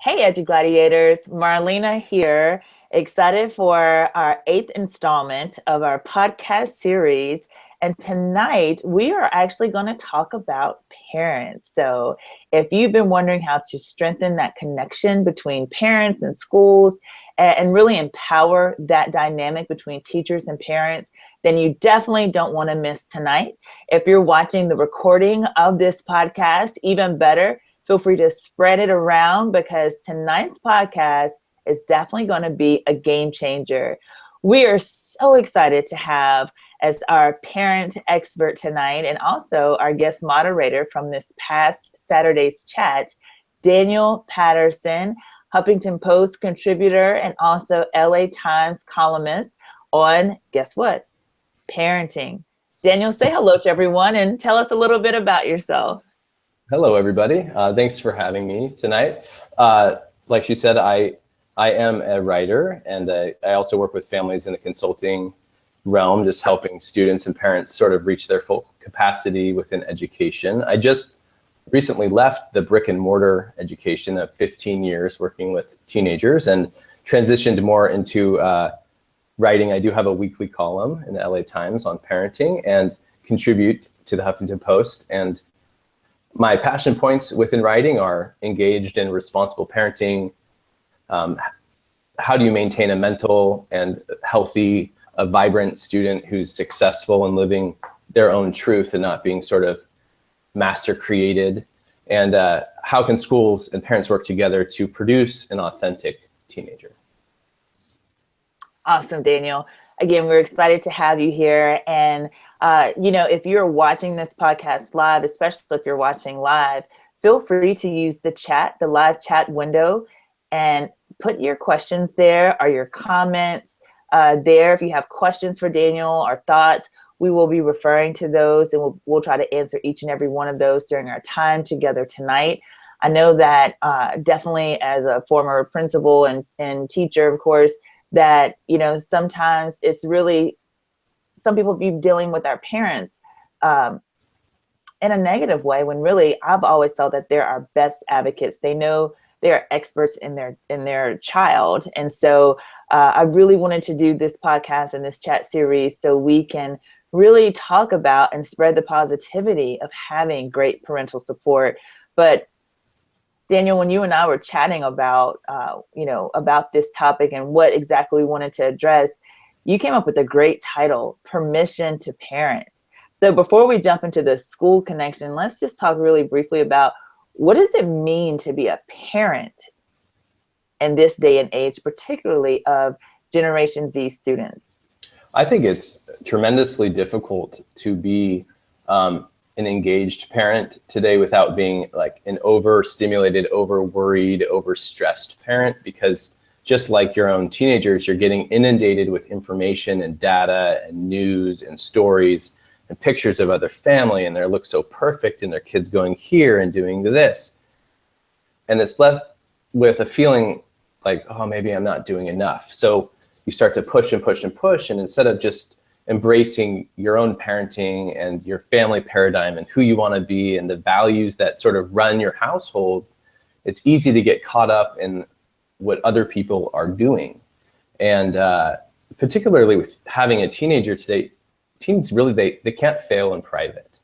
Hey, EduGladiators, Marlena here, excited for our 8th installment of our podcast series. And tonight we are actually going to talk about parents. So if you've been wondering how to strengthen that connection between parents and schools and really empower that dynamic between teachers and parents, then you definitely don't want to miss tonight. If you're watching the recording of this podcast, even better, feel free to spread it around because tonight's podcast is definitely going to be a game changer. We are so excited to have as our parent expert tonight and also our guest moderator from this past Saturday's chat, Daniel Patterson, Huffington Post contributor and also LA Times columnist on, guess what? Parenting. Daniel, say hello to everyone and tell us a little bit about yourself. Hello, everybody. Thanks for having me tonight. Like she said, I am a writer, and I also work with families in the consulting realm, just helping students and parents sort of reach their full capacity within education. I just recently left the brick and mortar education of 15 years working with teenagers and transitioned more into writing. I do have a weekly column in the LA Times on parenting and contribute to the Huffington Post. And my passion points within writing are engaged in responsible parenting. How do you maintain a mental and healthy, a vibrant student who's successful in living their own truth and not being sort of master created? And how can schools and parents work together to produce an authentic teenager? Awesome, Daniel. Again, we're excited to have you here. And, if you're watching this podcast live, especially if you're watching live, feel free to use the live chat window and put your questions there or your comments there. If you have questions for Daniel or thoughts, we will be referring to those and we'll try to answer each and every one of those during our time together tonight. I know that definitely as a former principal and teacher, of course, that, sometimes it's really, some people be dealing with our parents in a negative way when really I've always felt that they're our best advocates. They know they're experts in their child. And so I really wanted to do this podcast and this chat series so we can really talk about and spread the positivity of having great parental support. But Daniel, when you and I were chatting about, about this topic and what exactly we wanted to address, you came up with a great title, Permission to Parent. So before we jump into the school connection, let's just talk really briefly about what does it mean to be a parent in this day and age, particularly of Generation Z students? I think it's tremendously difficult to be an engaged parent today without being like an overstimulated, over-worried, over-stressed parent, because just like your own teenagers, you're getting inundated with information and data and news and stories and pictures of other family, and they look so perfect and their kids going here and doing this. And it's left with a feeling like, oh, maybe I'm not doing enough. So you start to push and push and push, and instead of just embracing your own parenting and your family paradigm and who you want to be and the values that sort of run your household, it's easy to get caught up in what other people are doing. And particularly with having a teenager today, teens really, they can't fail in private.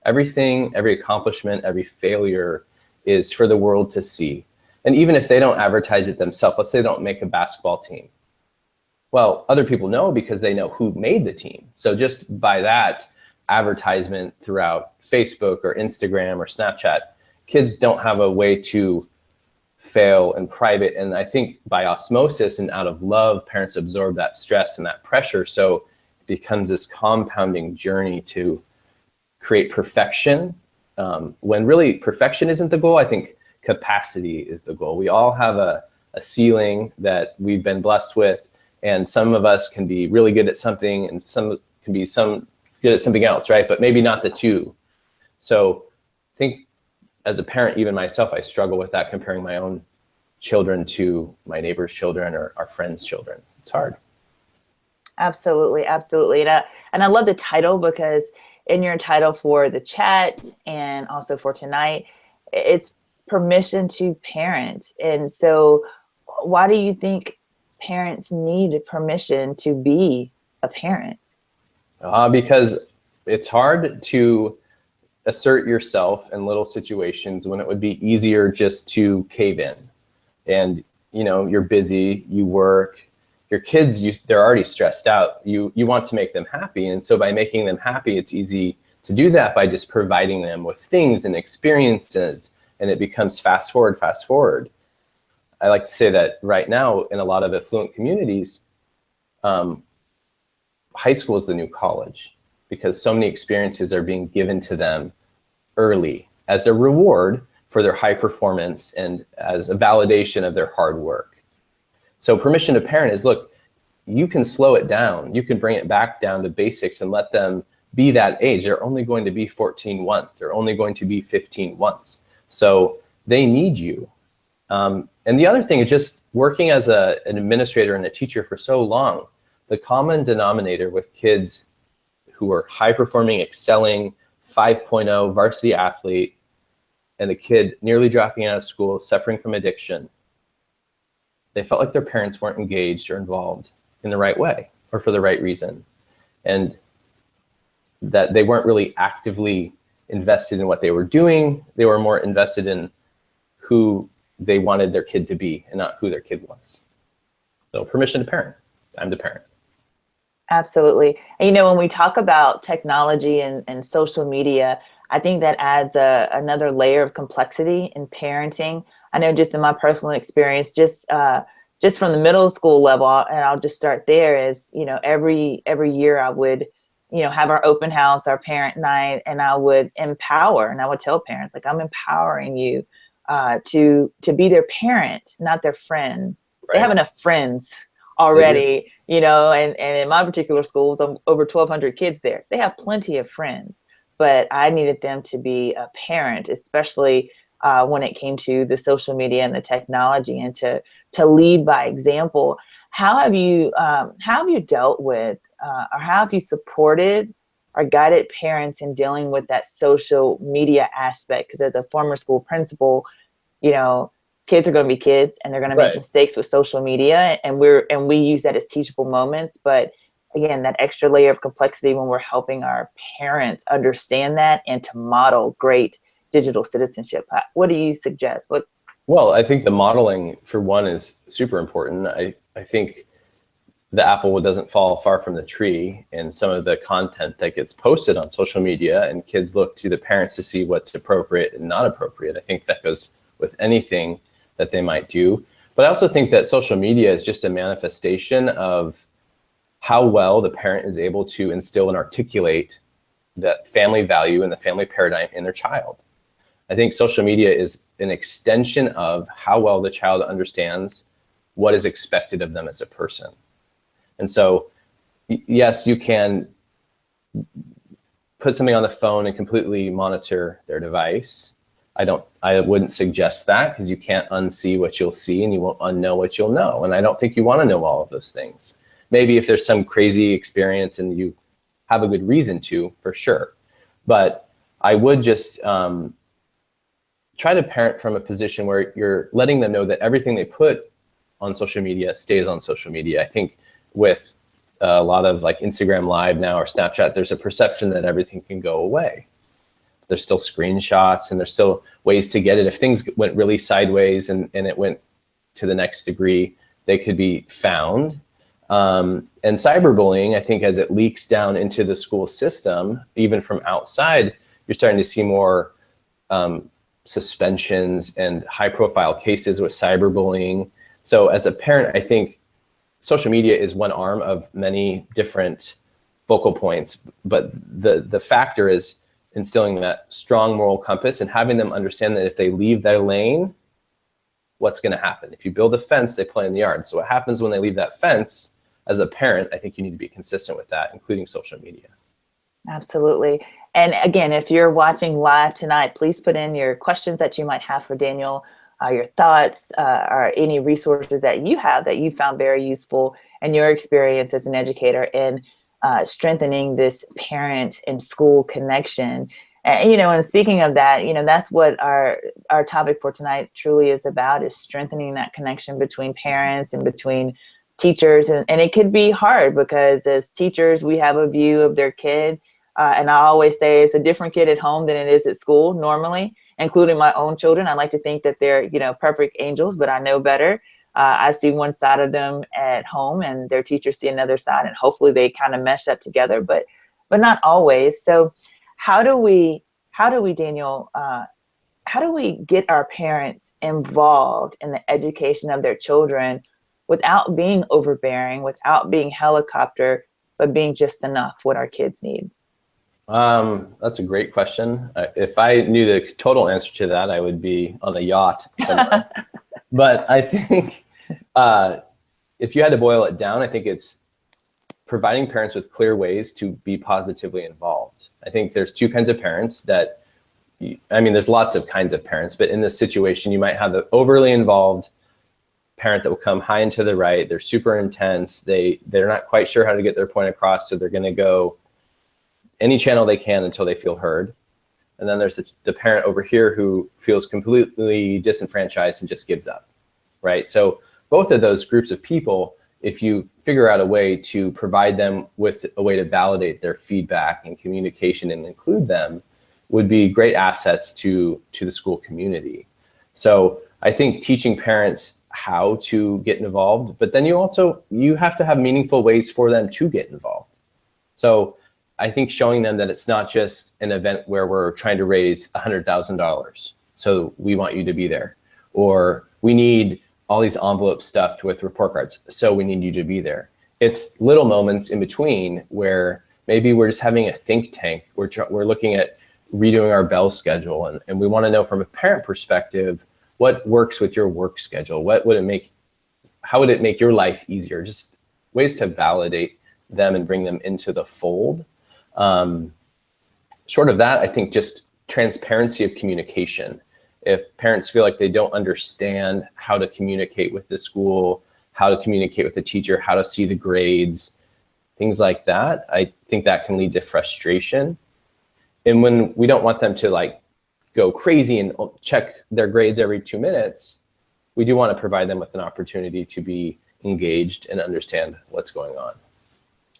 Everything, every accomplishment, every failure is for the world to see. And even if they don't advertise it themselves, let's say they don't make a basketball team. Well, other people know because they know who made the team. So just by that advertisement throughout Facebook or Instagram or Snapchat, kids don't have a way to fail in private. And I think by osmosis and out of love, parents absorb that stress and that pressure. So it becomes this compounding journey to create perfection, when really perfection isn't the goal. I think capacity is the goal. We all have a ceiling that we've been blessed with. And some of us can be really good at something and some can be good at something else, right? But maybe not the two. So I think as a parent, even myself, I struggle with that, comparing my own children to my neighbor's children or our friends' children. It's hard. Absolutely, absolutely. And I love the title because in your title for the chat and also for tonight, it's permission to parent. And so why do you think parents need permission to be a parent? Because it's hard to assert yourself in little situations when it would be easier just to cave in. And, you know, you're busy, you work, your kids, they're already stressed out. You want to make them happy. And so by making them happy, it's easy to do that by just providing them with things and experiences, and it becomes fast forward, fast forward. I like to say that right now in a lot of affluent communities, high school is the new college, because so many experiences are being given to them early as a reward for their high performance and as a validation of their hard work. So permission to parent is, look, you can slow it down. You can bring it back down to basics and let them be that age. They're only going to be 14 once. They're only going to be 15 once. So they need you. And the other thing is just working as an administrator and a teacher for so long, the common denominator with kids who are high performing, excelling, 5.0 varsity athlete, and the kid nearly dropping out of school, suffering from addiction, they felt like their parents weren't engaged or involved in the right way or for the right reason. And that they weren't really actively invested in what they were doing. They were more invested in who they wanted their kid to be and not who their kid was. So permission to parent. I'm the parent. Absolutely. And, you know, when we talk about technology and social media, I think that adds another layer of complexity in parenting. I know just in my personal experience, just from the middle school level, and I'll just start there, is, you know, every year I would, you know, have our open house, our parent night, and I would empower, and I would tell parents, like, I'm empowering you to be their parent, not their friend. Right. They have enough friends already, you know, and in my particular schools, I'm over 1,200 kids there. They have plenty of friends, but I needed them to be a parent, especially when it came to the social media and the technology, and to lead by example. How have you dealt with or how have you supported or guided parents in dealing with that social media aspect? Because as a former school principal, you know, kids are going to be kids and they're going to make mistakes with social media, and we use that as teachable moments. But again, that extra layer of complexity when we're helping our parents understand that and to model great digital citizenship. What do you suggest? Well, I think the modeling, for one, is super important. I think the apple doesn't fall far from the tree, and some of the content that gets posted on social media, and kids look to the parents to see what's appropriate and not appropriate. I think that goes with anything that they might do. But I also think that social media is just a manifestation of how well the parent is able to instill and articulate that family value and the family paradigm in their child. I think social media is an extension of how well the child understands what is expected of them as a person. And so, yes, you can put something on the phone and completely monitor their device. I wouldn't suggest that, because you can't unsee what you'll see and you won't unknow what you'll know. And I don't think you want to know all of those things. Maybe if there's some crazy experience and you have a good reason to, for sure. But I would just try to parent from a position where you're letting them know that everything they put on social media stays on social media. I think with a lot of like Instagram Live now or Snapchat, there's a perception that everything can go away. There's still screenshots and there's still ways to get it. If things went really sideways and it went to the next degree, they could be found. And cyberbullying, I think, as it leaks down into the school system, even from outside, you're starting to see more suspensions and high profile cases with cyberbullying. So as a parent, I think social media is one arm of many different focal points, but the factor is instilling that strong moral compass and having them understand that if they leave their lane, what's going to happen? If you build a fence, they play in the yard. So what happens when they leave that fence? As a parent, I think you need to be consistent with that, including social media. Absolutely. And again, if you're watching live tonight, please put in your questions that you might have for Daniel, your thoughts, or any resources that you have that you found very useful in your experience as an educator in strengthening this parent and school connection. And, and speaking of that, that's what our topic for tonight truly is about, is strengthening that connection between parents and between teachers. And it could be hard because as teachers, we have a view of their kid. And I always say it's a different kid at home than it is at school normally, including my own children. I like to think that they're, perfect angels, but I know better. I see one side of them at home and their teachers see another side, and hopefully they kind of mesh up together, but not always. So how do we, Daniel, how do we get our parents involved in the education of their children without being overbearing, without being helicopter, but being just enough what our kids need? That's a great question. If I knew the total answer to that, I would be on a yacht somewhere. But I think if you had to boil it down, I think it's providing parents with clear ways to be positively involved. I think there's two kinds of parents that, there's lots of kinds of parents, but in this situation, you might have the overly involved parent that will come high and to the right. They're super intense. They're not quite sure how to get their point across, so they're going to go any channel they can until they feel heard. And then there's the parent over here who feels completely disenfranchised and just gives up, right? So both of those groups of people, if you figure out a way to provide them with a way to validate their feedback and communication and include them, would be great assets to the school community. So I think teaching parents how to get involved, but then you have to have meaningful ways for them to get involved. So I think showing them that it's not just an event where we're trying to raise $100,000, so we want you to be there, or we need all these envelopes stuffed with report cards, so we need you to be there. It's little moments in between where maybe we're just having a think tank. We're looking at redoing our bell schedule, and we want to know from a parent perspective what works with your work schedule. How would it make your life easier? Just ways to validate them and bring them into the fold. Short of that, I think just transparency of communication. If parents feel like they don't understand how to communicate with the school, how to communicate with the teacher, how to see the grades, things like that, I think that can lead to frustration. And when we don't want them to go crazy and check their grades every 2 minutes, we do want to provide them with an opportunity to be engaged and understand what's going on.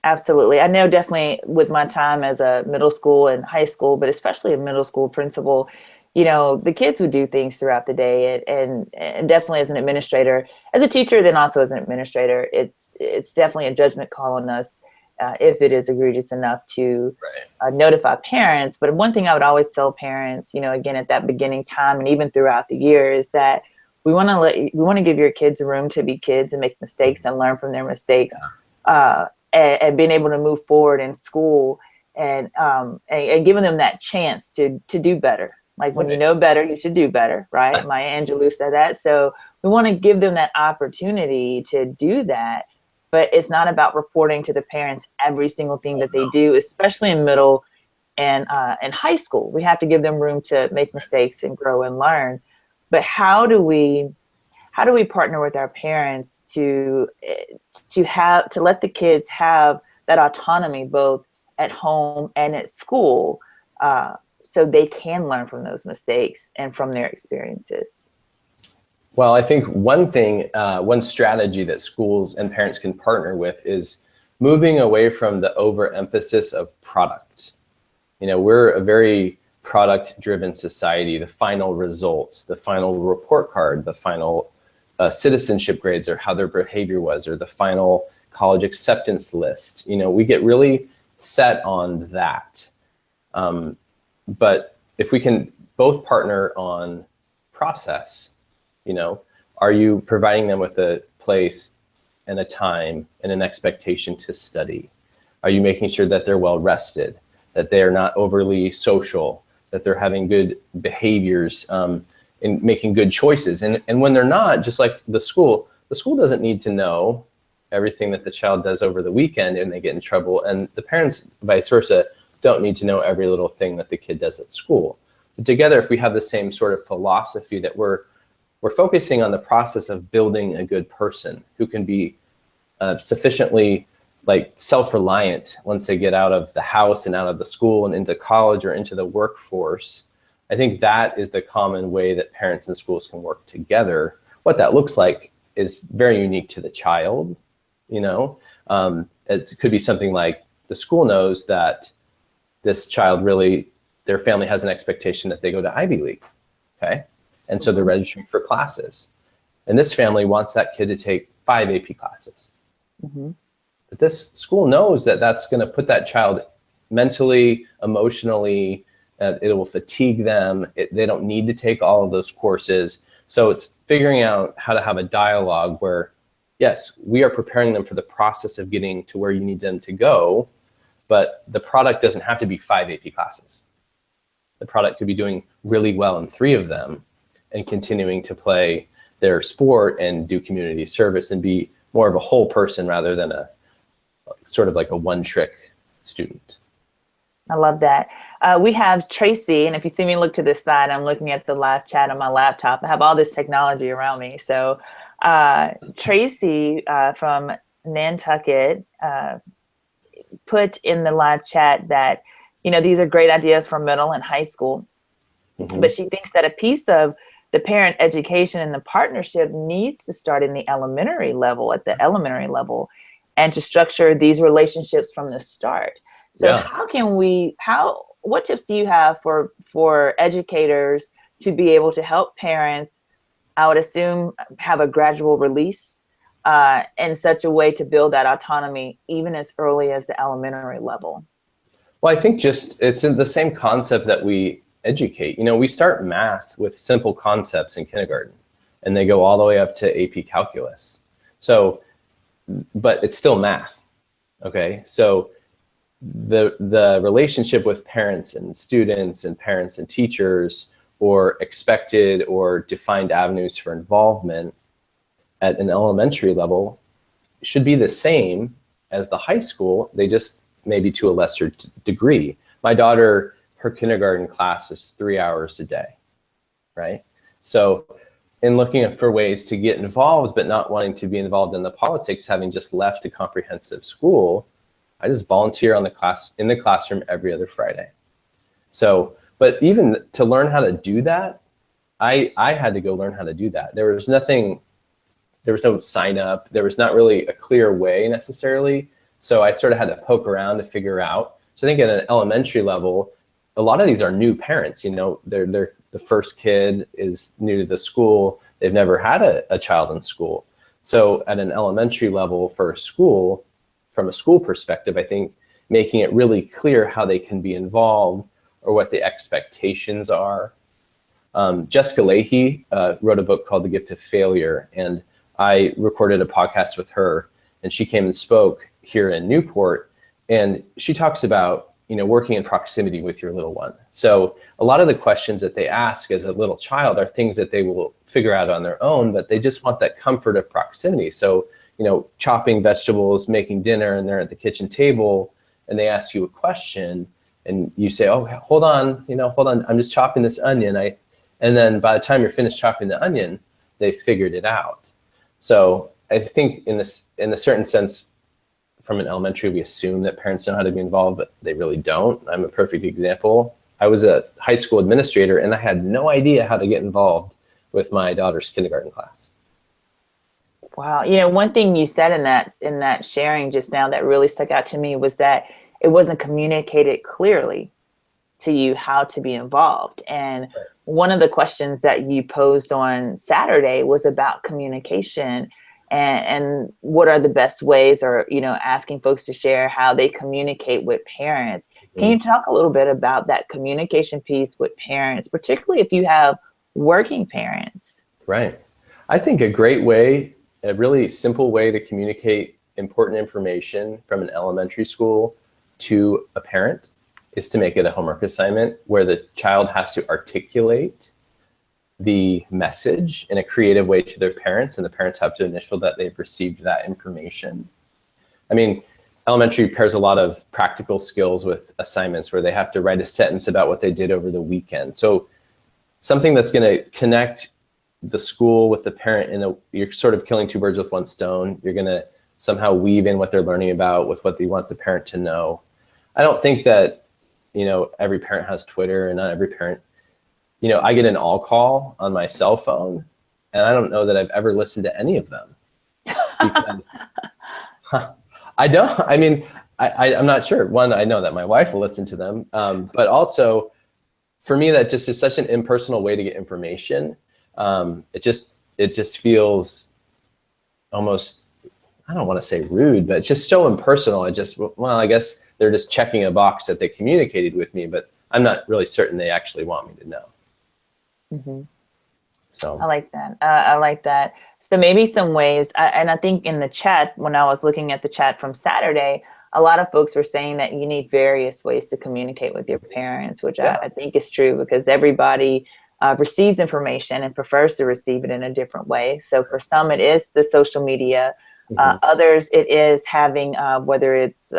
Absolutely. I know definitely with my time as a middle school and high school, but especially a middle school principal, the kids would do things throughout the day, and definitely as an administrator, as a teacher, then also as an administrator, it's definitely a judgment call on us if it is egregious enough to notify parents. But one thing I would always tell parents, again, at that beginning time and even throughout the year, is that we want to give your kids room to be kids and make mistakes and learn from their mistakes. Yeah. And being able to move forward in school and giving them that chance to do better. Like when you know better, you should do better, right? Maya Angelou said that. So we want to give them that opportunity to do that. But it's not about reporting to the parents every single thing that they do, especially in middle and high school. We have to give them room to make mistakes and grow and learn. But how do we partner with our parents to let the kids have that autonomy both at home and at school, so they can learn from those mistakes and from their experiences? Well, I think one strategy that schools and parents can partner with is moving away from the overemphasis of product. We're a very product-driven society. The final results, the final report card, the final citizenship grades, or how their behavior was, or the final college acceptance list. We get really set on that. But if we can both partner on process, are you providing them with a place and a time and an expectation to study? Are you making sure that they're well rested, that they're not overly social, that they're having good behaviors, and making good choices? And when they're not, just like the school doesn't need to know everything that the child does over the weekend and they get in trouble. And the parents, vice versa, don't need to know every little thing that the kid does at school. But together, if we have the same sort of philosophy that we're focusing on the process of building a good person who can be sufficiently like self-reliant once they get out of the house and out of the school and into college or into the workforce. I think that is the common way that parents and schools can work together. What that looks like is very unique to the child. It could be something like the school knows that this child really, their family has an expectation that they go to Ivy League, okay? And so they're registering for classes. And this family wants that kid to take 5 AP classes. Mm-hmm. But this school knows that that's going to put that child mentally, emotionally, it will fatigue them. They don't need to take all of those courses. So it's figuring out how to have a dialogue where, yes, we are preparing them for the process of getting to where you need them to go, but the product doesn't have to be 5 AP classes. The product could be doing really well in 3 of them and continuing to play their sport and do community service and be more of a whole person rather than a sort of like a one-trick student. I love that. We have Tracy, and if you see me look to this side, I'm looking at the live chat on my laptop. I have all this technology around me. So Tracy from Nantucket put in the live chat that, these are great ideas for middle and high school, but she thinks that a piece of the parent education and the partnership needs to start in the elementary level, and to structure these relationships from the start. So what tips do you have for educators to be able to help parents, I would assume, have a gradual release in such a way to build that autonomy even as early as the elementary level? Well, I think it's in the same concept that we educate. We start math with simple concepts in kindergarten, and they go all the way up to AP calculus. So, but it's still math, okay? So the relationship with parents and students and parents and teachers, or expected or defined avenues for involvement at an elementary level, should be the same as the high school. They just maybe to a lesser degree. My daughter, her kindergarten class is 3 hours a day, right? So in looking for ways to get involved, but not wanting to be involved in the politics, having just left a comprehensive school, I just volunteer in the classroom every other Friday. So, but even to learn how to do that, I had to go learn how to do that. There was no sign up. There was not really a clear way necessarily. So I sort of had to poke around to figure out. So I think at an elementary level, a lot of these are new parents. They're the first kid is new to the school. They've never had a child in school. So at an elementary level for a school, from a school perspective, I think making it really clear how they can be involved or what the expectations are. Jessica Leahy wrote a book called The Gift of Failure, and I recorded a podcast with her, and she came and spoke here in Newport, and she talks about working in proximity with your little one. So a lot of the questions that they ask as a little child are things that they will figure out on their own, but they just want that comfort of proximity. So chopping vegetables, making dinner, and they're at the kitchen table, and they ask you a question, and you say, "Oh, hold on, I'm just chopping this onion." And then by the time you're finished chopping the onion, they figured it out. So I think in a certain sense, from an elementary, we assume that parents know how to be involved, but they really don't. I'm a perfect example. I was a high school administrator, and I had no idea how to get involved with my daughter's kindergarten class. Wow. One thing you said in that sharing just now that really stuck out to me was that it wasn't communicated clearly to you how to be involved. And one of the questions that you posed on Saturday was about communication and what are the best ways, or, asking folks to share how they communicate with parents. Can you talk a little bit about that communication piece with parents, particularly if you have working parents? Right. I think a great way, a really simple way to communicate important information from an elementary school to a parent is to make it a homework assignment where the child has to articulate the message in a creative way to their parents, and the parents have to initial that they've received that information. I mean, elementary pairs a lot of practical skills with assignments where they have to write a sentence about what they did over the weekend. So something that's going to connect the school with the parent, you're sort of killing 2 birds with 1 stone. You're going to somehow weave in what they're learning about with what they want the parent to know. I don't think that, every parent has Twitter, and not every parent, I get an all call on my cell phone, and I don't know that I've ever listened to any of them because I'm not sure. One, I know that my wife will listen to them, but also for me, that just is such an impersonal way to get information. It just feels almost, I don't want to say rude, but it's just so impersonal. I guess they're just checking a box that they communicated with me, but I'm not really certain they actually want me to know. Mm-hmm. So I like that. I like that. So maybe some ways, and I think in the chat, when I was looking at the chat from Saturday, a lot of folks were saying that you need various ways to communicate with your parents, which I think is true, because everybody receives information and prefers to receive it in a different way. So for some, it is the social media. Others, it is having, whether it's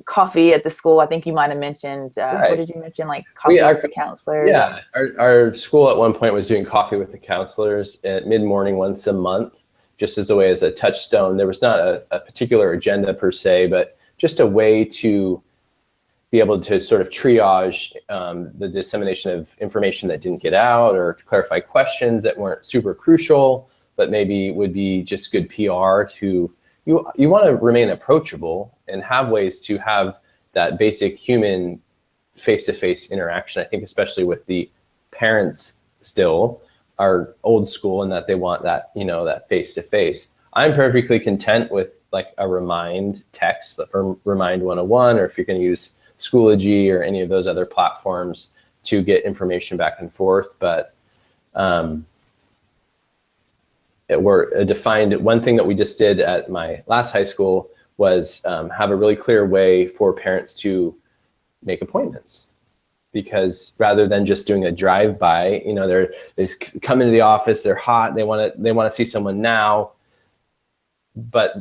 coffee at the school. I think you might have mentioned, what did you mention? Like coffee with the counselors? Yeah, our school at one point was doing coffee with the counselors at mid-morning once a month, just as a way, as a touchstone. There was not a particular agenda per se, but just a way to be able to sort of triage the dissemination of information that didn't get out, or to clarify questions that weren't super crucial, but maybe would be just good PR to, you want to remain approachable and have ways to have that basic human face-to-face interaction. I think especially with the parents still are old school in that they want that, that face-to-face. I'm perfectly content with like a remind text for Remind 101, or if you're going to use Schoology or any of those other platforms to get information back and forth. But one thing that we just did at my last high school was have a really clear way for parents to make appointments, because rather than just doing a drive-by, they come into the office, they're hot, they want to see someone now, but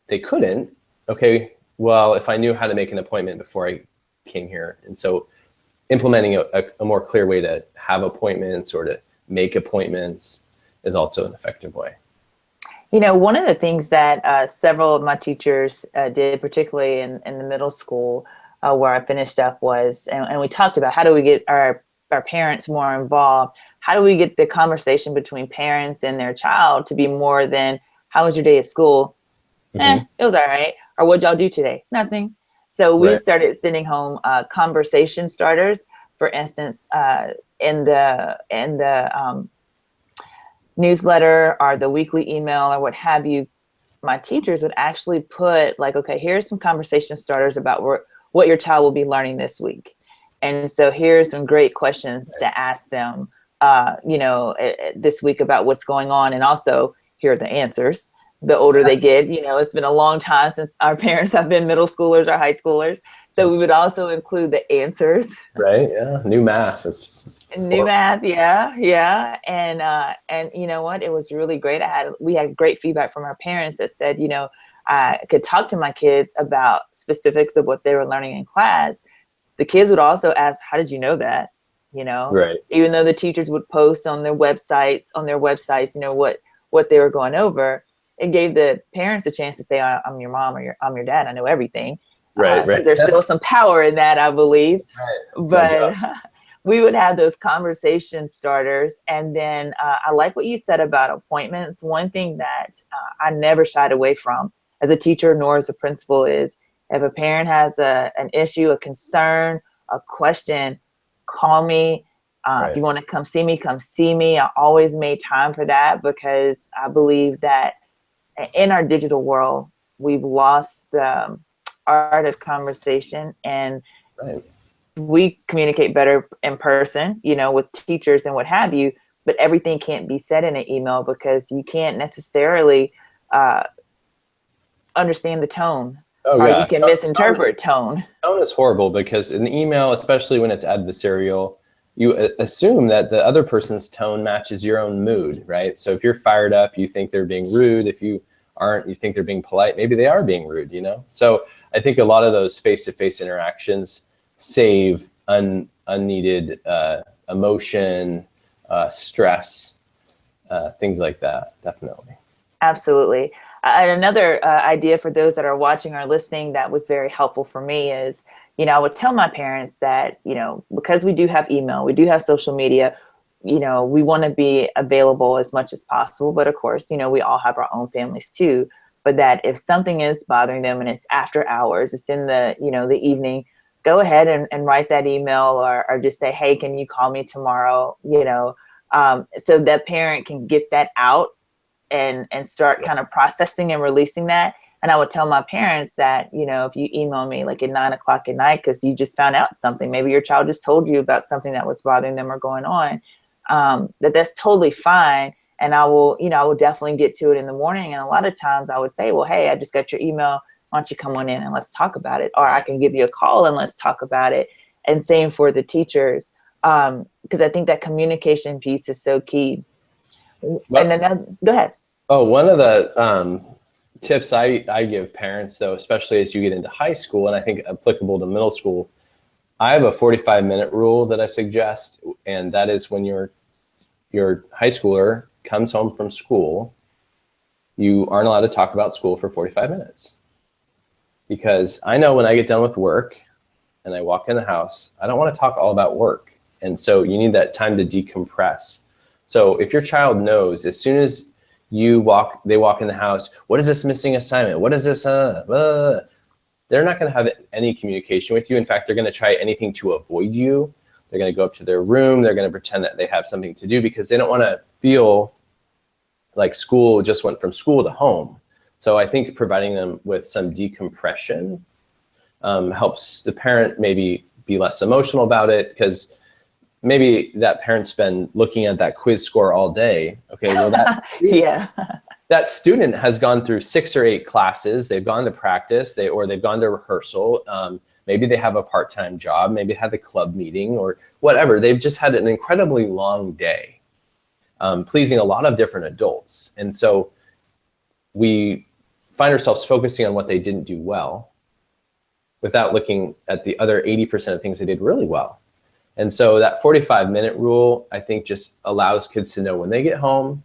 they couldn't. Okay, well, if I knew how to make an appointment before I came here. And so implementing a more clear way to have appointments or to make appointments is also an effective way. One of the things that several of my teachers did, particularly in the middle school where I finished up, was, and we talked about, how do we get our parents more involved? How do we get the conversation between parents and their child to be more than, how was your day at school? It was all right. Or what'd y'all do today? Nothing. So we started sending home conversation starters. For instance, in the newsletter or the weekly email or what have you, my teachers would actually put like, okay, here's some conversation starters about what your child will be learning this week. And so here's some great questions to ask them, this week about what's going on. And also here are the answers. The older they get, it's been a long time since our parents have been middle schoolers or high schoolers. So we would also include the answers. Right. Yeah. New math. Math. Yeah. Yeah. And you know what? It was really great. We had great feedback from our parents that said, I could talk to my kids about specifics of what they were learning in class. The kids would also ask, how did you know that? Right. Even though the teachers would post on their websites, what they were going over. It gave the parents a chance to say, I'm your mom, or I'm your dad. I know everything. Right. Because there's still some power in that, I believe. Right. But we would have those conversation starters. And then I like what you said about appointments. One thing that I never shied away from as a teacher nor as a principal is, if a parent has an issue, a concern, a question, call me. If you want to come see me, come see me. I always made time for that, because I believe that in our digital world, we've lost the art of conversation, and we communicate better in person, with teachers and what have you, but everything can't be said in an email, because you can't necessarily understand the tone. Or you can misinterpret tone. Tone is horrible, because in email, especially when it's adversarial, you assume that the other person's tone matches your own mood, right? So if you're fired up, you think they're being rude. If you aren't, you think they're being polite. Maybe they are being rude, So I think a lot of those face-to-face interactions save unneeded emotion, stress, things like that, definitely. Absolutely. And another idea for those that are watching or listening that was very helpful for me is, I would tell my parents that, because we do have email, we do have social media, we want to be available as much as possible. But of course, we all have our own families too. But that if something is bothering them and it's after hours, it's in the, the evening, go ahead and write that email or just say, hey, can you call me tomorrow? So that parent can get that out and start kind of processing and releasing that. And I would tell my parents that, if you email me like at 9 o'clock at night, because you just found out something, maybe your child just told you about something that was bothering them or going on, that's totally fine. And I will definitely get to it in the morning. And a lot of times I would say, well, hey, I just got your email. Why don't you come on in and let's talk about it? Or I can give you a call and let's talk about it. And same for the teachers, because I think that communication piece is so key. And then go ahead. Oh, one of the tips I give parents, though, especially as you get into high school, and I think applicable to middle school, I have a 45-minute rule that I suggest, and that is when your high schooler comes home from school, you aren't allowed to talk about school for 45 minutes. Because I know when I get done with work and I walk in the house, I don't want to talk all about work. And so you need that time to decompress. So if your child knows as soon as they walk in the house, what is this missing assignment? What is this? They're not going to have any communication with you. In fact, they're going to try anything to avoid you. They're going to go up to their room. They're going to pretend that they have something to do because they don't want to feel like school just went from school to home. So I think providing them with some decompression helps the parent maybe be less emotional about it, because maybe that parent's been looking at that quiz score all day. Okay, well, that student has gone through 6 or 8 classes. They've gone to practice, they've gone to rehearsal. Maybe they have a part-time job. Maybe they had the club meeting or whatever. They've just had an incredibly long day, pleasing a lot of different adults. And so we find ourselves focusing on what they didn't do well without looking at the other 80% of things they did really well. And so that 45-minute rule, I think, just allows kids to know when they get home,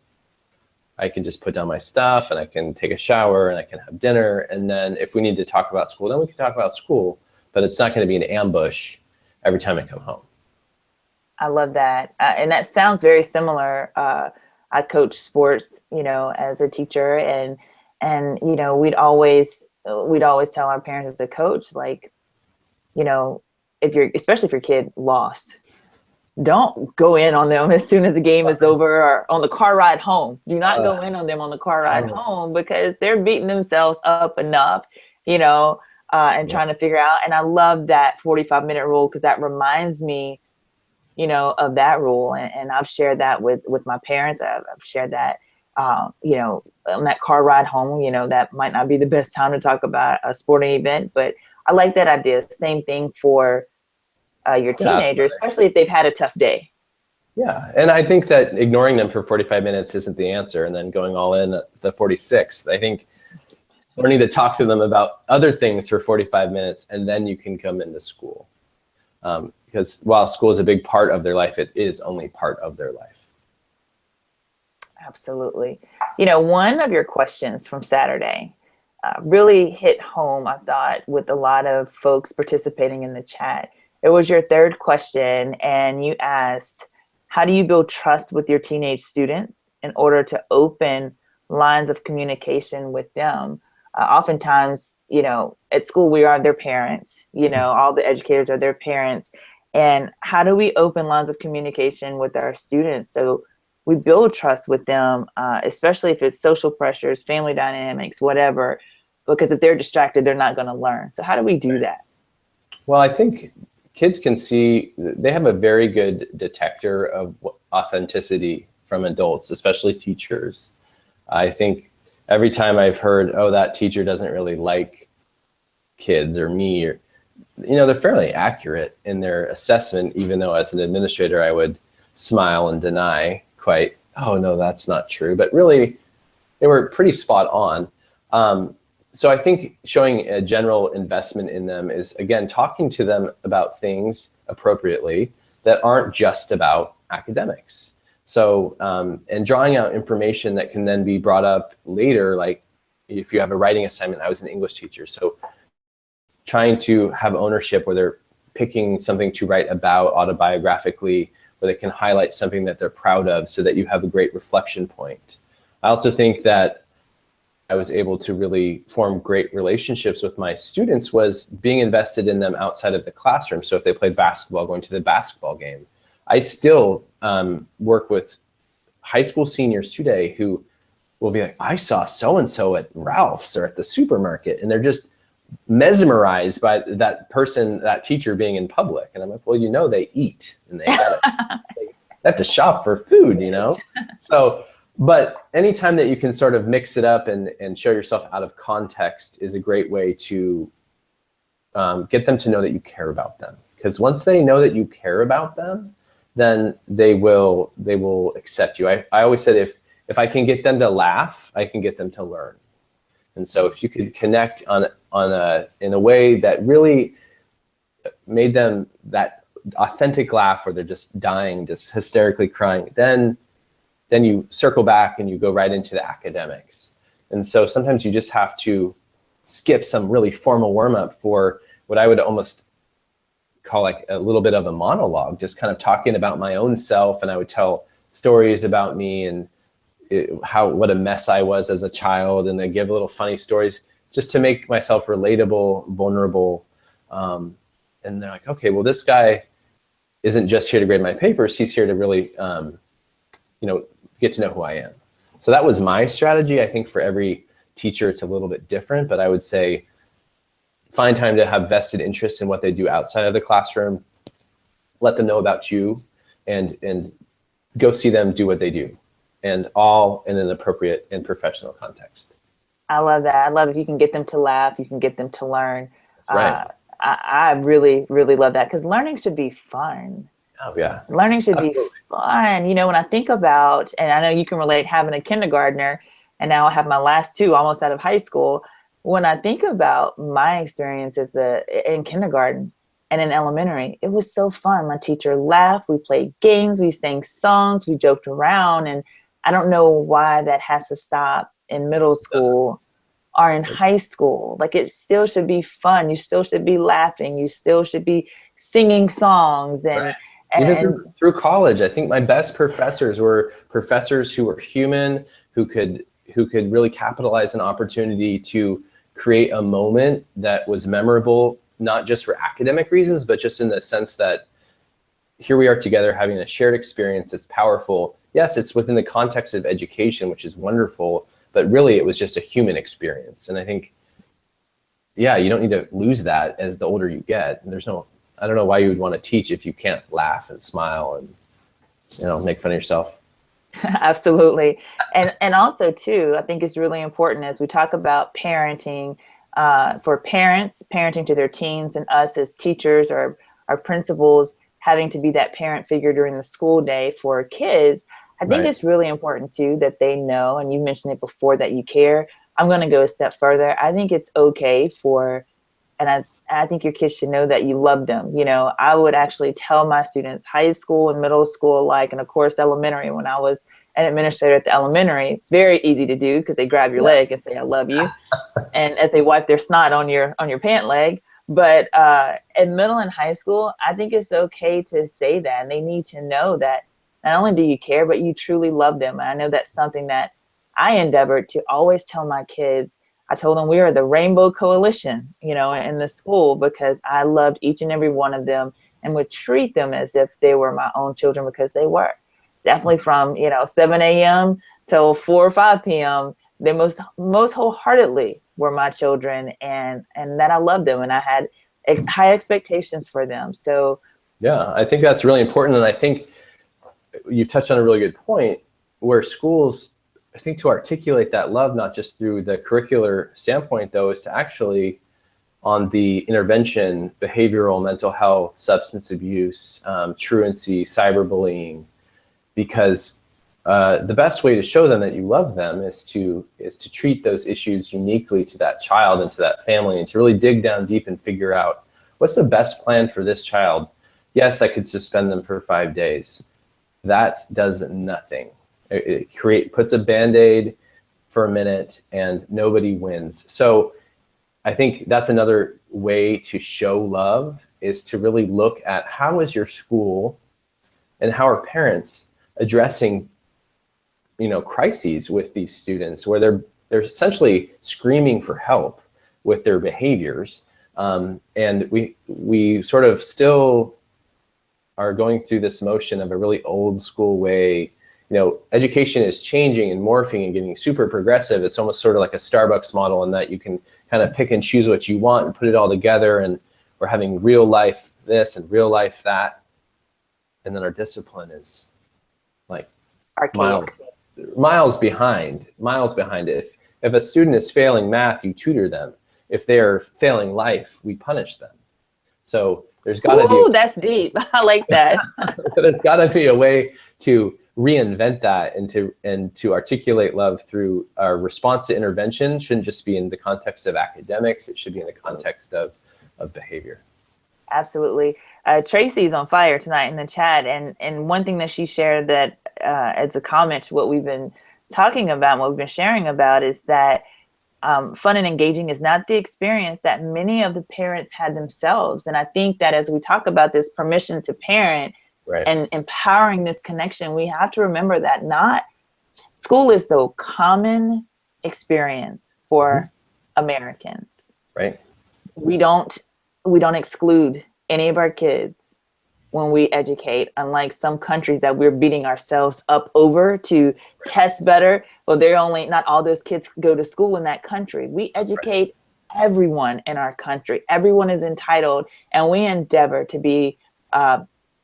I can just put down my stuff and I can take a shower and I can have dinner. And then if we need to talk about school, then we can talk about school, but it's not going to be an ambush every time I come home. I love that. And that sounds very similar. I coach sports, as a teacher, and we'd always tell our parents as a coach, like, especially if your kid lost, don't go in on them as soon as the game is over or on the car ride home. Do not go in on them on the car ride home, because they're beating themselves up enough, and trying to figure out. And I love that 45-minute rule, because that reminds me, of that rule. And I've shared that with my parents. I've shared that, on that car ride home, that might not be the best time to talk about a sporting event, but I like that idea. Same thing for your teenagers, especially if they've had a tough day. Yeah, and I think that ignoring them for 45 minutes isn't the answer, and then going all in at the 46th. I think learning to talk to them about other things for 45 minutes, and then you can come into school. Because while school is a big part of their life, it is only part of their life. Absolutely. One of your questions from Saturday really hit home, I thought, with a lot of folks participating in the chat. It was your third question, and you asked, how do you build trust with your teenage students in order to open lines of communication with them? Oftentimes, at school, we are their parents, all the educators are their parents. And how do we open lines of communication with our students so we build trust with them, especially if it's social pressures, family dynamics, whatever, because if they're distracted, they're not going to learn. So how do we do that? Well, I think kids can see, they have a very good detector of authenticity from adults, especially teachers. I think every time I've heard, oh, that teacher doesn't really like kids or me, or, they're fairly accurate in their assessment, even though as an administrator, I would smile and deny quite, oh, no, that's not true. But really, they were pretty spot on. So I think showing a general investment in them is, again, talking to them about things appropriately that aren't just about academics. So, and drawing out information that can then be brought up later, like if you have a writing assignment. I was an English teacher, so trying to have ownership where they're picking something to write about autobiographically, where they can highlight something that they're proud of so that you have a great reflection point. I also think that I was able to really form great relationships with my students was being invested in them outside of the classroom. So if they played basketball, going to the basketball game. I still work with high school seniors today who will be like, I saw so-and-so at Ralph's or at the supermarket, and they're just mesmerized by that person, that teacher being in public. And I'm like, well, you know, they eat and they have to shop for food, you know? So, but anytime that you can sort of mix it up and show yourself out of context is a great way to get them to know that you care about them. Because once they know that you care about them, then they will accept you. I always said if I can get them to laugh, I can get them to learn. And so if you could connect in a way that really made them that authentic laugh where they're just dying, just hysterically crying, then you circle back and you go right into the academics. And so sometimes you just have to skip some really formal warm-up for what I would almost call like a little bit of a monologue, just kind of talking about my own self. And I would tell stories about me and what a mess I was as a child. And I give little funny stories just to make myself relatable, vulnerable. And they're like, okay, well, this guy isn't just here to grade my papers. He's here to really, get to know who I am. So that was my strategy. I think for every teacher, it's a little bit different, but I would say find time to have vested interest in what they do outside of the classroom, let them know about you, and go see them do what they do, and all in an appropriate and professional context. I love that. I love if you can get them to laugh, you can get them to learn. Right. I really, really love that, because learning should be fun. Oh, yeah. Learning should be fun. You know, when I think about, and I know you can relate having a kindergartner, and now I have my last two almost out of high school. When I think about my experiences in kindergarten and in elementary, it was so fun. My teacher laughed, we played games, we sang songs, we joked around. And I don't know why that has to stop in middle school or in high school. Like, it still should be fun. You still should be laughing. You still should be singing songs. And, right. Even through college, I think my best professors were professors who were human, who could really capitalize an opportunity to create a moment that was memorable, not just for academic reasons, but just in the sense that here we are together having a shared experience. It's powerful. Yes, it's within the context of education, which is wonderful, but really it was just a human experience. And I think, yeah, you don't need to lose that as the older you get. I don't know why you would want to teach if you can't laugh and smile and, make fun of yourself. Absolutely. And also too, I think it's really important as we talk about parenting, for parents, parenting to their teens, and us as teachers or our principals having to be that parent figure during the school day for kids. I think it's really important too that they know, and you mentioned it before, that you care. I'm going to go a step further. I think it's okay and I think your kids should know that you love them. You know, I would actually tell my students, high school and middle school alike, and of course elementary, when I was an administrator at the elementary, it's very easy to do because they grab your leg and say, I love you. And as they wipe their snot on your pant leg. But in middle and high school, I think it's okay to say that. And they need to know that not only do you care, but you truly love them. And I know that's something that I endeavored to always tell my kids. I told them we are the Rainbow Coalition, in the school, because I loved each and every one of them and would treat them as if they were my own children, because they were. Definitely from, 7 a.m. till 4 or 5 p.m. They most wholeheartedly were my children, and that I loved them, and I had high expectations for them. So yeah, I think that's really important. And I think you've touched on a really good point where schools, I think, to articulate that love, not just through the curricular standpoint, though, is to actually on the intervention, behavioral, mental health, substance abuse, truancy, cyberbullying, because the best way to show them that you love them is to treat those issues uniquely to that child and to that family, and to really dig down deep and figure out what's the best plan for this child. Yes, I could suspend them for 5 days. that does nothing. It puts a Band-Aid for a minute and nobody wins. So I think that's another way to show love, is to really look at how is your school and how are parents addressing, crises with these students where they're essentially screaming for help with their behaviors. And we sort of still are going through this motion of a really old school way. Education is changing and morphing and getting super progressive. It's almost sort of like a Starbucks model in that you can kind of pick and choose what you want and put it all together. And we're having real life this and real life that. And then our discipline is like miles behind. If a student is failing math, you tutor them. If they're failing life, we punish them. So there's got to be. That's deep. I like that. There's got to be a way to reinvent that and to articulate love through our response to intervention. Shouldn't just be in the context of academics. It should be in the context of behavior. Absolutely. Tracy's on fire tonight in the chat. And one thing that she shared that as a comment to what we've been talking about, what we've been sharing about, is that fun and engaging is not the experience that many of the parents had themselves. And I think that as we talk about this permission to parent, right, and empowering this connection, we have to remember that school is the common experience for Americans. Right. We don't exclude any of our kids when we educate, unlike some countries that we're beating ourselves up over to test better. Well, not all those kids go to school in that country. We educate everyone in our country. Everyone is entitled, and we endeavor to be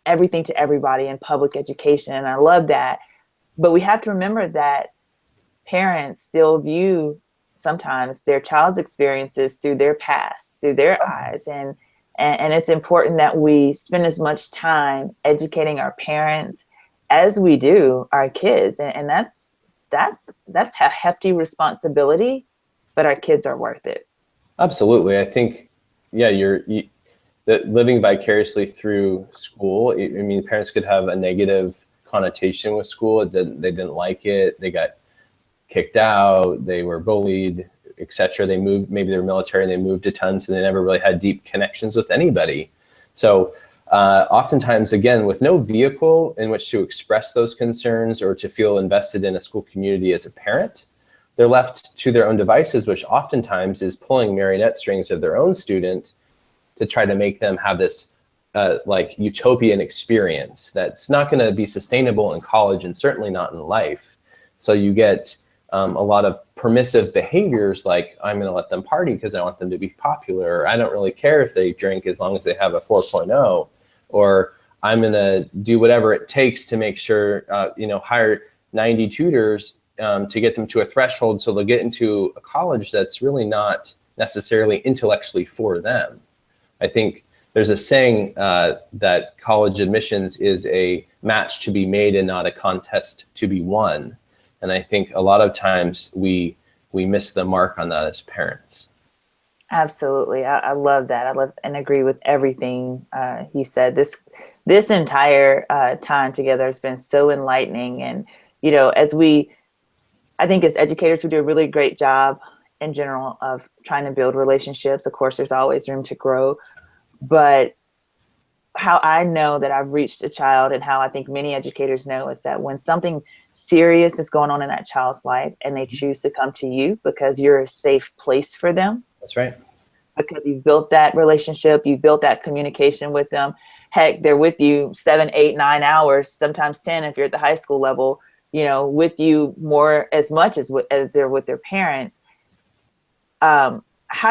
everything to everybody in public education. And I love that. But we have to remember that parents still view sometimes their child's experiences through their past, through their eyes. And it's important that we spend as much time educating our parents as we do our kids. And that's a hefty responsibility, but our kids are worth it. Absolutely. I think, that living vicariously through school, I mean, parents could have a negative connotation with school. They didn't like it. They got kicked out. They were bullied, etc. They moved, maybe they were military and they moved a ton, so they never really had deep connections with anybody. So oftentimes, again, with no vehicle in which to express those concerns or to feel invested in a school community as a parent, they're left to their own devices, which oftentimes is pulling marionette strings of their own student to try to make them have this utopian experience that's not going to be sustainable in college and certainly not in life. So you get a lot of permissive behaviors, like I'm going to let them party because I want them to be popular. Or I don't really care if they drink as long as they have a 4.0, or I'm going to do whatever it takes to make sure, hire 90 tutors to get them to a threshold so they'll get into a college that's really not necessarily intellectually for them. I think there's a saying that college admissions is a match to be made and not a contest to be won. And I think a lot of times we miss the mark on that as parents. Absolutely. I love that. I love and agree with everything you said. This entire time together has been so enlightening. And, I think as educators, we do a really great job in general of trying to build relationships. Of course, there's always room to grow. But how I know that I've reached a child, and how I think many educators know, is that when something serious is going on in that child's life and they choose to come to you because you're a safe place for them. That's right. Because you've built that relationship, you've built that communication with them. Heck, they're with you 7, 8, 9 hours, sometimes 10 if you're at the high school level, with you as much as they're with their parents. How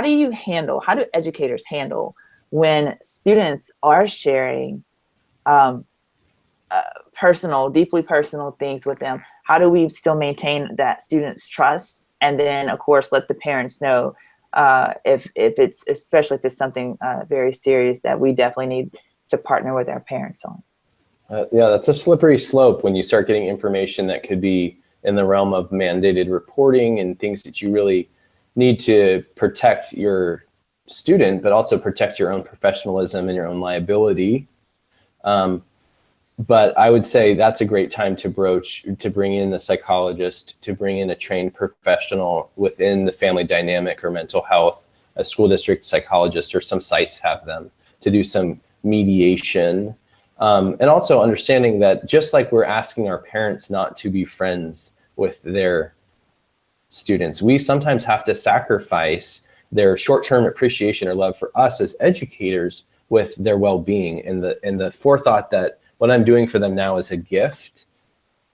do educators handle when students are sharing deeply personal things with them? How do we still maintain that student's trust? And then, of course, let the parents know especially if it's something very serious that we definitely need to partner with our parents on. That's a slippery slope when you start getting information that could be in the realm of mandated reporting and things that you really need to protect your student, but also protect your own professionalism and your own liability. But I would say that's a great time to bring in a psychologist, to bring in a trained professional within the family dynamic or mental health, a school district psychologist, or some sites have them, to do some mediation. And also understanding that just like we're asking our parents not to be friends with their students, we sometimes have to sacrifice their short-term appreciation or love for us as educators with their well-being, and the forethought that what I'm doing for them now is a gift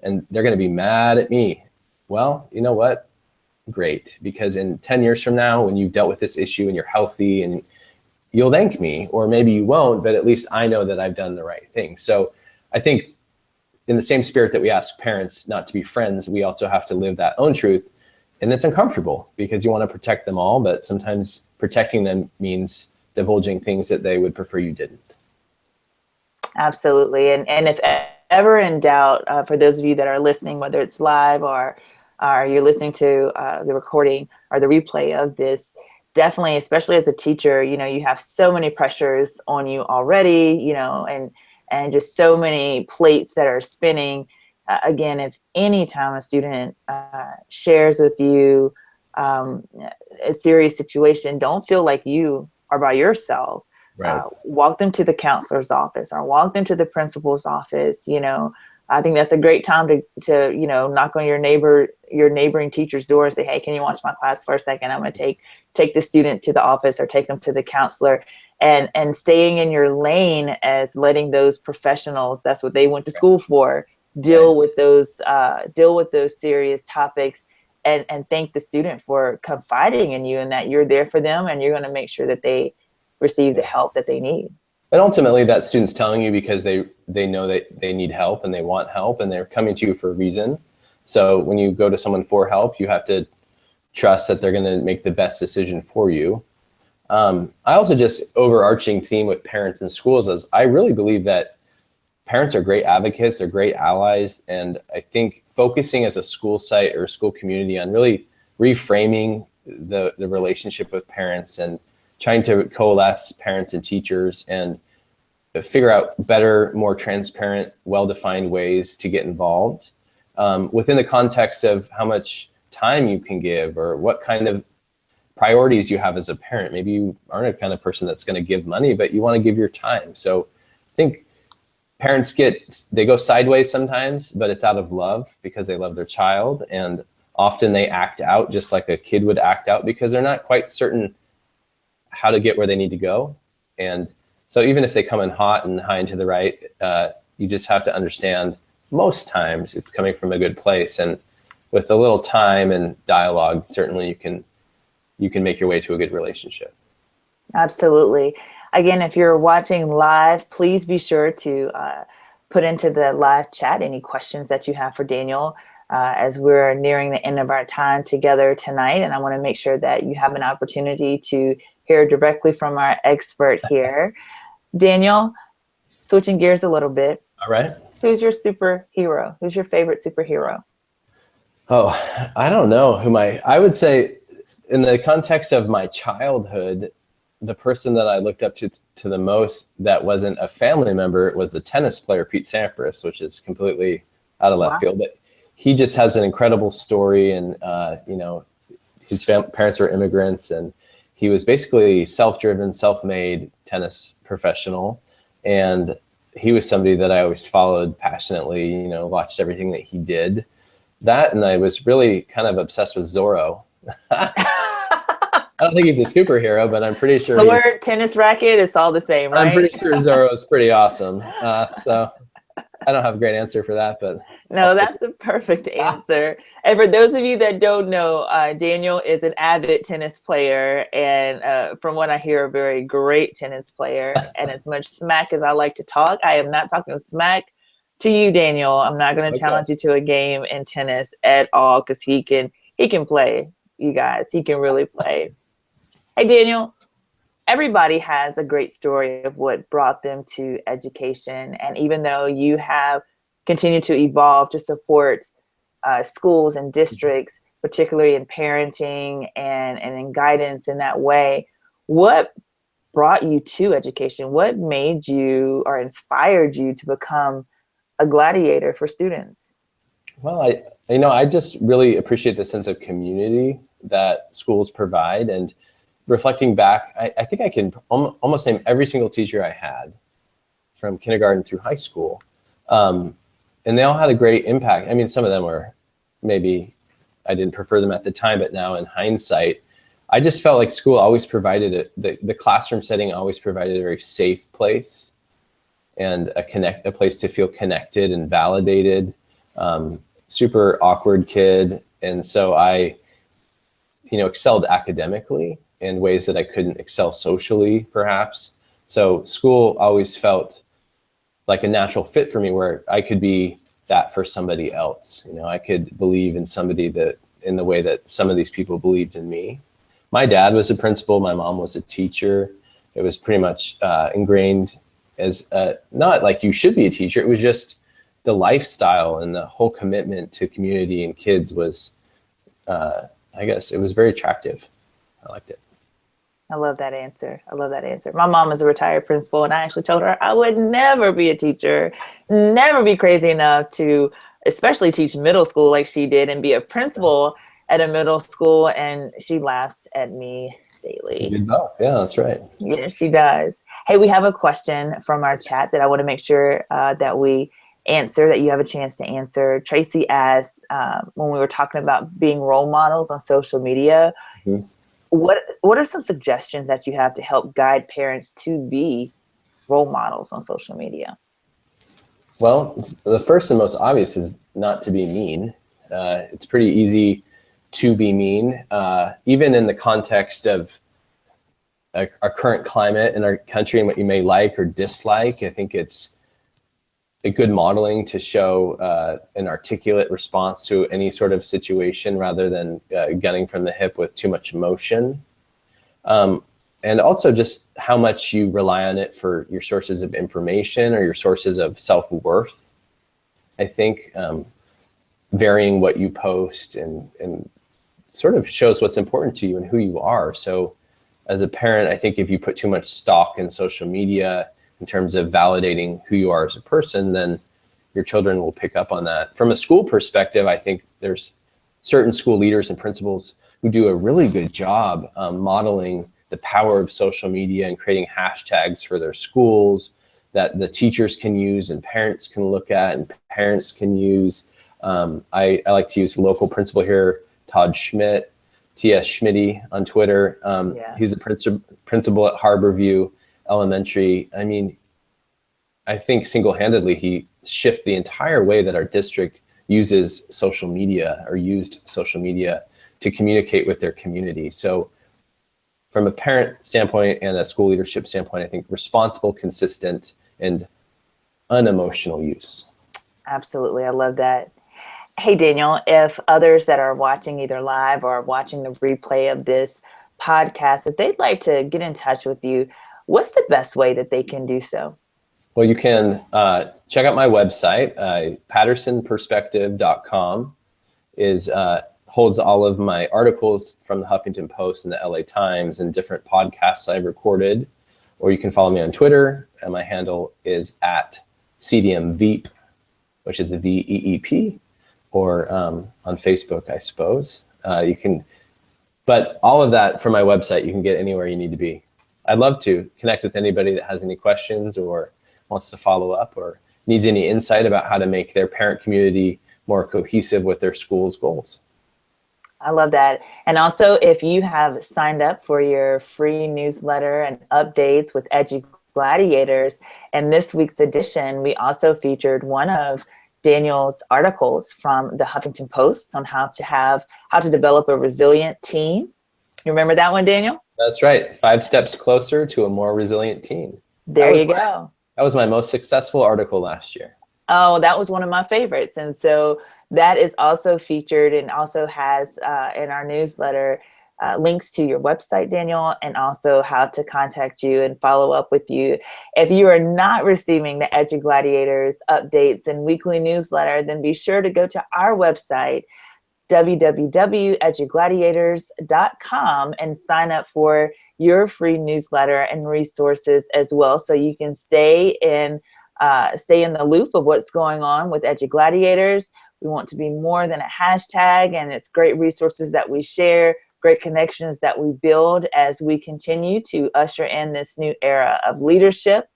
and they're going to be mad at me. Well, you know what? Great. Because in 10 years from now, when you've dealt with this issue and you're healthy, and you'll thank me, or maybe you won't, but at least I know that I've done the right thing. So I think in the same spirit that we ask parents not to be friends, we also have to live that own truth. And it's uncomfortable because you want to protect them all, but sometimes protecting them means divulging things that they would prefer you didn't. Absolutely. And if ever in doubt, for those of you that are listening, whether it's live or you're listening to the recording or the replay of this, definitely, especially as a teacher, you know, you have so many pressures on you already, you know, and just so many plates that are spinning. Again, if any time a student shares with you a serious situation, don't feel like you are by yourself. Right. Walk them to the counselor's office or walk them to the principal's office. You know, I think that's a great time to you know, knock on your neighboring teacher's door and say, hey, can you watch my class for a second? I'm going to take the student to the office or take them to the counselor, and staying in your lane as letting those professionals, that's what they went to school for, deal with those serious topics, and thank the student for confiding in you and that you're there for them and you're going to make sure that they receive the help that they need. And ultimately that student's telling you because they know that they need help and they want help and they're coming to you for a reason. So when you go to someone for help, you have to trust that they're going to make the best decision for you. I also just overarching theme with parents and schools is I really believe that parents are great advocates, they're great allies. And I think focusing as a school site or a school community on really reframing the relationship with parents and trying to coalesce parents and teachers and figure out better, more transparent, well-defined ways to get involved within the context of how much time you can give or what kind of priorities you have as a parent. Maybe you aren't a kind of person that's going to give money, but you want to give your time. So I think parents they go sideways sometimes, but it's out of love because they love their child. And often they act out just like a kid would act out because they're not quite certain how to get where they need to go. And so even if they come in hot and high and to the right, you just have to understand most times it's coming from a good place. And with a little time and dialogue, certainly you can make your way to a good relationship. Absolutely. Again, if you're watching live, please be sure to put into the live chat any questions that you have for Daniel as we're nearing the end of our time together tonight. And I want to make sure that you have an opportunity to hear directly from our expert here. Daniel, switching gears a little bit. All right. Who's your superhero? Who's your favorite superhero? Oh, I don't know I would say in the context of my childhood, the person that I looked up to the most that wasn't a family member was the tennis player, Pete Sampras, which is completely out of left field. But he just has an incredible story. And, you know, his parents were immigrants and he was basically self-driven, self-made tennis professional. And he was somebody that I always followed passionately, you know, watched everything that he did. That, and I was really kind of obsessed with Zorro. I don't think he's a superhero, but I'm pretty sure sword, tennis racket, it's all the same, right? I'm pretty sure Zorro is pretty awesome. So I don't have a great answer for that, but no, that's a perfect answer. And for those of you that don't know, Daniel is an avid tennis player, and from what I hear, a very great tennis player. And as much smack as I like to talk, I am not talking smack to you, Daniel. I'm not going to challenge you to a game in tennis at all because he can play, you guys. He can really play. Hey, Daniel, everybody has a great story of what brought them to education. And even though you have continued to evolve to support schools and districts, particularly in parenting and in guidance in that way, what brought you to education? What made you or inspired you to become a gladiator for students? Well, I just really appreciate the sense of community that schools provide. And reflecting back, I think I can almost name every single teacher I had from kindergarten through high school. And they all had a great impact. I mean, some of them were maybe I didn't prefer them at the time, but now in hindsight, I just felt like school always provided the classroom setting always provided a very safe place and a place to feel connected and validated. Super awkward kid. And so I, excelled academically in ways that I couldn't excel socially, perhaps. So school always felt like a natural fit for me where I could be that for somebody else. I could believe in somebody in the way that some of these people believed in me. My dad was a principal. My mom was a teacher. It was pretty much ingrained as not like you should be a teacher. It was just the lifestyle and the whole commitment to community and kids was, I guess it was very attractive. I liked it. I love that answer. My mom is a retired principal, and I actually told her I would never be a teacher, never be crazy enough to especially teach middle school like she did and be a principal at a middle school. And she laughs at me daily. Yeah, that's right. Yeah, she does. Hey, we have a question from our chat that I want to make sure that we answer, that you have a chance to answer. Tracy asked, when we were talking about being role models on social media, what are some suggestions that you have to help guide parents to be role models on social media? Well, the first and most obvious is not to be mean. It's pretty easy to be mean, even in the context of our current climate in our country and what you may like or dislike. I think it's a good modeling to show an articulate response to any sort of situation rather than gunning from the hip with too much emotion. And also just how much you rely on it for your sources of information or your sources of self-worth. I think varying what you post and sort of shows what's important to you and who you are. So as a parent, I think if you put too much stock in social media in terms of validating who you are as a person, then your children will pick up on that. From a school perspective, I think there's certain school leaders and principals who do a really good job modeling the power of social media and creating hashtags for their schools that the teachers can use and parents can look at and parents can use. I like to use local principal here, Todd Schmidt, T.S. Schmitty on Twitter. He's a principal at Harborview Elementary. I mean, I think single-handedly he shifted the entire way that our district uses social media or used social media to communicate with their community. So from a parent standpoint and a school leadership standpoint, I think responsible, consistent, and unemotional use. Absolutely. I love that. Hey, Daniel, if others that are watching either live or watching the replay of this podcast, if they'd like to get in touch with you, what's the best way that they can do so? Well, you can check out my website, pattersonperspective.com holds all of my articles from the Huffington Post and the LA Times and different podcasts I've recorded. Or you can follow me on Twitter, and my handle is at CDMVeep, which is a VEEP, or on Facebook, I suppose. But all of that from my website, you can get anywhere you need to be. I'd love to connect with anybody that has any questions or wants to follow up or needs any insight about how to make their parent community more cohesive with their school's goals. I love that. And also, if you have signed up for your free newsletter and updates with EduGladiators, and this week's edition, we also featured one of Daniel's articles from the Huffington Post on how to develop a resilient team. You remember that one, Daniel? That's right. 5 steps closer to a more resilient team. There you go. That was my most successful article last year. Oh, that was one of my favorites. And so that is also featured and also has in our newsletter links to your website, Daniel, and also how to contact you and follow up with you. If you are not receiving the EduGladiators updates and weekly newsletter, then be sure to go to our website, www.edugladiators.com, and sign up for your free newsletter and resources as well, so you can stay in stay in the loop of what's going on with EduGladiators. We want to be more than a hashtag, and it's great resources that we share, great connections that we build as we continue to usher in this new era of leadership,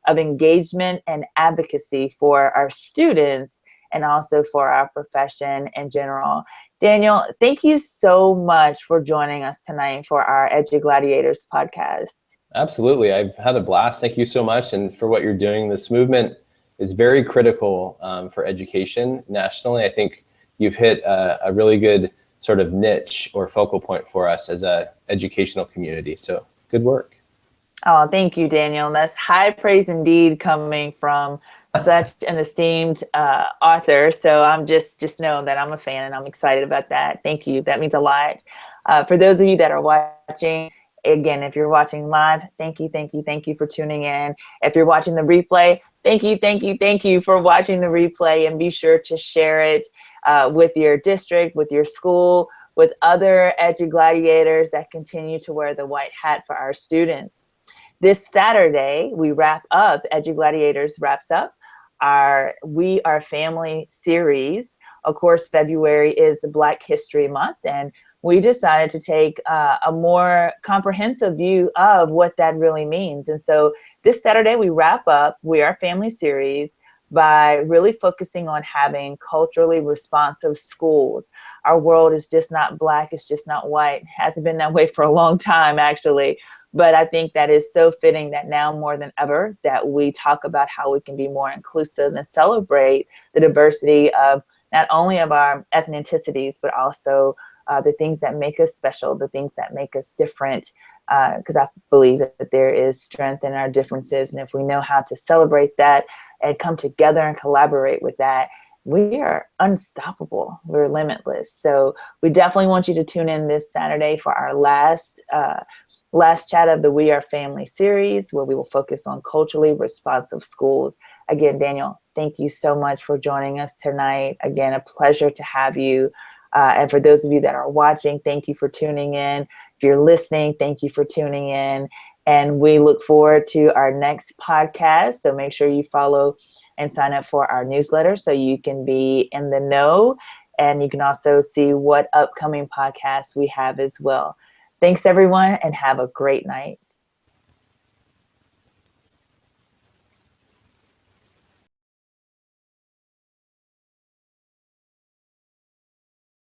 of engagement, and advocacy for our students and also for our profession in general. Daniel, thank you so much for joining us tonight for our EduGladiators podcast. Absolutely. I've had a blast. Thank you so much. And for what you're doing, this movement is very critical for education nationally. I think you've hit a really good sort of niche or focal point for us as an educational community. So good work. Oh, thank you, Daniel. That's high praise indeed coming from such an esteemed author. So I'm just know that I'm a fan and I'm excited about that. Thank you. That means a lot. For those of you that are watching, again, if you're watching live, thank you for tuning in. If you're watching the replay, thank you for watching the replay, and be sure to share it with your district, with your school, with other EduGladiators that continue to wear the white hat for our students. This Saturday, we wrap up, EduGladiators wraps up our We Are Family series. Of course, February is the Black History Month, and we decided to take a more comprehensive view of what that really means. And so this Saturday, we wrap up We Are Family series by really focusing on having culturally responsive schools. Our world is just not Black, it's just not white. It hasn't been that way for a long time, actually. But I think that is so fitting that now more than ever that we talk about how we can be more inclusive and celebrate the diversity of not only of our ethnicities, but also the things that make us special, the things that make us different, because I believe that there is strength in our differences. And if we know how to celebrate that and come together and collaborate with that, we are unstoppable. We're limitless. So we definitely want you to tune in this Saturday for our last chat of the We Are Family series, where we will focus on culturally responsive schools. Again, Daniel, thank you so much for joining us tonight. Again, a pleasure to have you. And for those of you that are watching, thank you for tuning in. If you're listening, thank you for tuning in. And we look forward to our next podcast. So make sure you follow and sign up for our newsletter so you can be in the know. And you can also see what upcoming podcasts we have as well. Thanks, everyone, and have a great night.